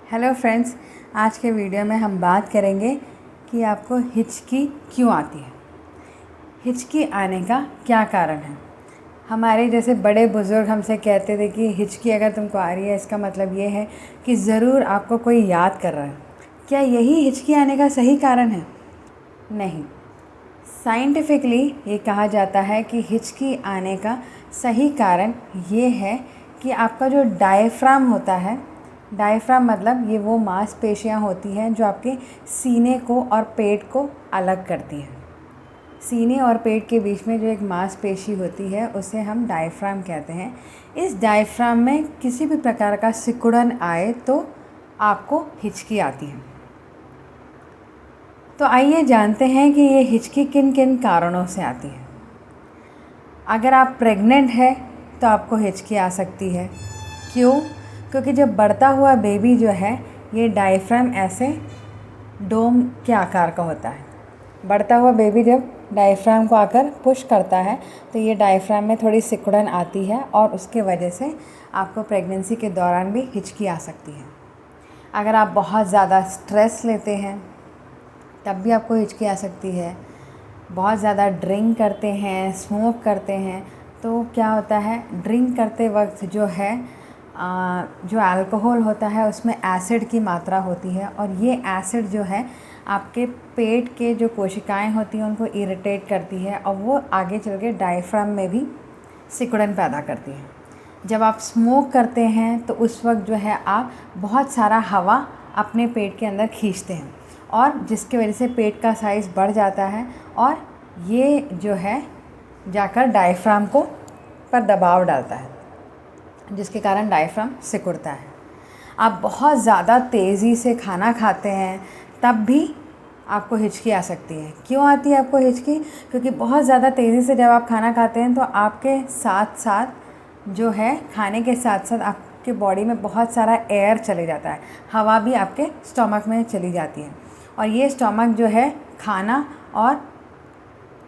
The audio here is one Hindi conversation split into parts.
हेलो फ्रेंड्स, आज के वीडियो में हम बात करेंगे कि आपको हिचकी क्यों आती है। हिचकी आने का क्या कारण है। हमारे जैसे बड़े बुज़ुर्ग हमसे कहते थे कि हिचकी अगर तुमको आ रही है इसका मतलब ये है कि ज़रूर आपको कोई याद कर रहा है। क्या यही हिचकी आने का सही कारण है? नहीं। साइंटिफिकली ये कहा जाता है कि हिचकी आने का सही कारण ये है कि आपका जो डायफ्राम होता है, डायफ्राम मतलब ये वो मांसपेशियाँ होती हैं जो आपके सीने को और पेट को अलग करती हैं। सीने और पेट के बीच में जो एक मांसपेशी होती है उसे हम डायफ्राम कहते हैं। इस डायफ्राम में किसी भी प्रकार का सिकुड़न आए तो आपको हिचकी आती है। तो आइए जानते हैं कि ये हिचकी किन किन कारणों से आती है। अगर आप प्रेग्नेंट हैं तो आपको हिचकी आ सकती है। क्यों? क्योंकि जब बढ़ता हुआ बेबी जो है ये डायफ्राम ऐसे डोम के आकार का होता है। बढ़ता हुआ बेबी जब डायफ्राम को आकर पुश करता है तो ये डायफ्राम में थोड़ी सिकुड़न आती है और उसके वजह से आपको प्रेगनेंसी के दौरान भी हिचकी आ सकती है। अगर आप बहुत ज़्यादा स्ट्रेस लेते हैं तब भी आपको हिचकी आ सकती है। बहुत ज़्यादा ड्रिंक करते हैं, स्मोक करते हैं तो क्या होता है, ड्रिंक करते वक्त जो है जो अल्कोहल होता है उसमें एसिड की मात्रा होती है और ये एसिड जो है आपके पेट के जो कोशिकाएं होती हैं उनको इरिटेट करती है और वो आगे चल के डायफ्राम में भी सिकुड़न पैदा करती है। जब आप स्मोक करते हैं तो उस वक्त जो है आप बहुत सारा हवा अपने पेट के अंदर खींचते हैं और जिसकी वजह से पेट का साइज़ बढ़ जाता है और ये जो है जाकर डायफ्राम को पर दबाव डालता है जिसके कारण डायफ्राम सिकुड़ता है। आप बहुत ज़्यादा तेज़ी से खाना खाते हैं तब भी आपको हिचकी आ सकती है। क्यों आती है आपको हिचकी? क्योंकि बहुत ज़्यादा तेज़ी से जब आप खाना खाते हैं तो आपके साथ साथ जो है खाने के साथ साथ आपके बॉडी में बहुत सारा एयर चले जाता है, हवा भी आपके स्टमक में चली जाती है और ये स्टमक जो है खाना और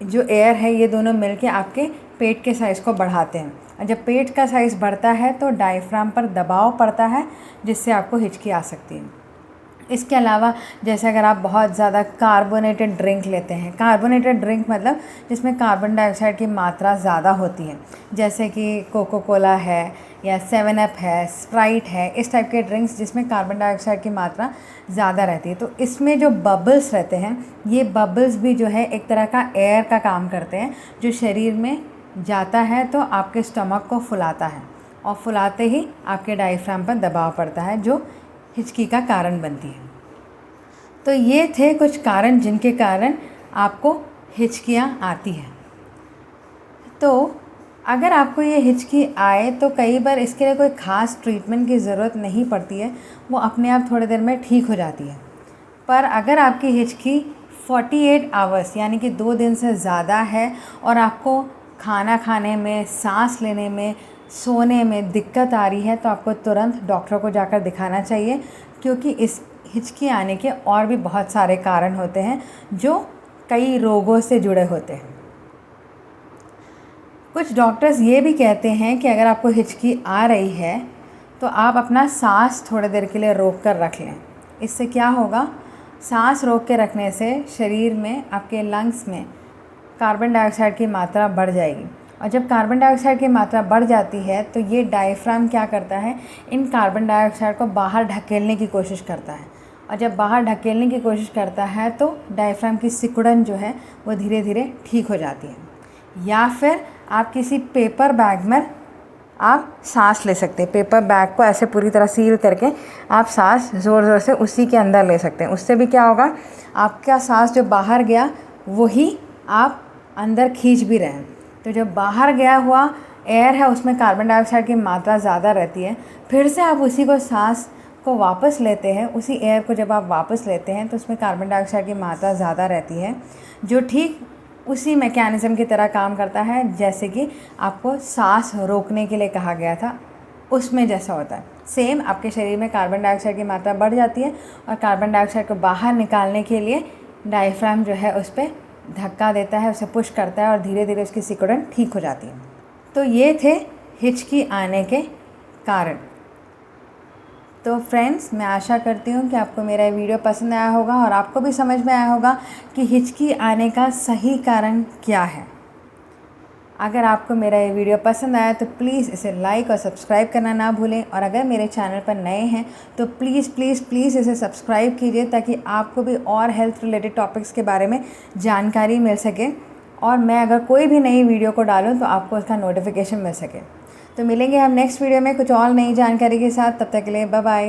जो एयर है ये दोनों मिलके आपके पेट के साइज़ को बढ़ाते हैं और जब पेट का साइज़ बढ़ता है तो डायफ्राम पर दबाव पड़ता है जिससे आपको हिचकी आ सकती है। इसके अलावा जैसे अगर आप बहुत ज़्यादा कार्बोनेटेड ड्रिंक लेते हैं, कार्बोनेटेड ड्रिंक मतलब जिसमें कार्बन डाइऑक्साइड की मात्रा ज़्यादा होती है, जैसे कि कोको कोला है या 7 अप है, स्प्राइट है, इस टाइप के ड्रिंक्स जिसमें कार्बन डाइऑक्साइड की मात्रा ज़्यादा रहती है तो इसमें जो बबल्स रहते हैं ये बबल्स भी जो है एक तरह का एयर का काम करते हैं जो शरीर में जाता है तो आपके स्टमक को फुलाता है और फुलाते ही आपके डायफ्राम पर दबाव पड़ता है जो हिचकी का कारण बनती है। तो ये थे कुछ कारण जिनके कारण आपको हिचकियाँ आती हैं। तो अगर आपको ये हिचकी आए तो कई बार इसके लिए कोई ख़ास ट्रीटमेंट की ज़रूरत नहीं पड़ती है, वो अपने आप थोड़ी देर में ठीक हो जाती है। पर अगर आपकी हिचकी 48 आवर्स यानी कि 2 दिन से ज़्यादा है और आपको खाना खाने में, सांस लेने में, सोने में दिक्कत आ रही है तो आपको तुरंत डॉक्टर को जाकर दिखाना चाहिए क्योंकि इस हिचकी आने के और भी बहुत सारे कारण होते हैं जो कई रोगों से जुड़े होते हैं। कुछ डॉक्टर्स ये भी कहते हैं कि अगर आपको हिचकी आ रही है तो आप अपना सांस थोड़ी देर के लिए रोक कर रख लें। इससे क्या होगा, सांस रोक के रखने से शरीर में आपके लंग्स में कार्बन डाइऑक्साइड की मात्रा बढ़ जाएगी और जब कार्बन डाइऑक्साइड की मात्रा बढ़ जाती है तो ये डायफ्राम क्या करता है, इन कार्बन डाइऑक्साइड को बाहर ढकेलने की कोशिश करता है और जब बाहर ढकेलने की कोशिश करता है तो डायफ्राम की सिकुड़न जो है वो धीरे धीरे ठीक हो जाती है। या फिर आप किसी पेपर बैग में आप सांस ले सकते हैं। पेपर बैग को ऐसे पूरी तरह सील करके आप सांस ज़ोर ज़ोर से उसी के अंदर ले सकते हैं। उससे भी क्या होगा, आपका सांस जो बाहर गया वही आप अंदर खींच भी रहे हैं। तो जो बाहर गया हुआ एयर है उसमें कार्बन डाइऑक्साइड की मात्रा ज़्यादा रहती है, फिर से आप उसी को सांस को वापस लेते हैं, उसी एयर को जब आप वापस लेते हैं तो उसमें कार्बन डाइऑक्साइड की मात्रा ज़्यादा रहती है जो ठीक उसी मैकेनिज़्म की तरह काम करता है जैसे कि आपको सांस रोकने के लिए कहा गया था, उसमें जैसा होता है। सेम आपके शरीर में कार्बन डाइऑक्साइड की मात्रा बढ़ जाती है और कार्बन डाइऑक्साइड को बाहर निकालने के लिए डायफ्राम जो है उस पर धक्का देता है, उसे पुश करता है और धीरे धीरे उसकी सिकुड़न ठीक हो जाती है। तो ये थे हिचकी आने के कारण। तो फ्रेंड्स, मैं आशा करती हूँ कि आपको मेरा ये वीडियो पसंद आया होगा और आपको भी समझ में आया होगा कि हिचकी आने का सही कारण क्या है। अगर आपको मेरा ये वीडियो पसंद आया तो प्लीज़ इसे लाइक और सब्सक्राइब करना ना भूलें, और अगर मेरे चैनल पर नए हैं तो प्लीज़ प्लीज़ प्लीज़ इसे सब्सक्राइब कीजिए ताकि आपको भी और हेल्थ रिलेटेड टॉपिक्स के बारे में जानकारी मिल सके, और मैं अगर कोई भी नई वीडियो को डालूँ तो आपको उसका नोटिफिकेशन मिल सके। तो मिलेंगे हम नेक्स्ट वीडियो में कुछ और नई जानकारी के साथ। तब तक के लिए बाय बाय।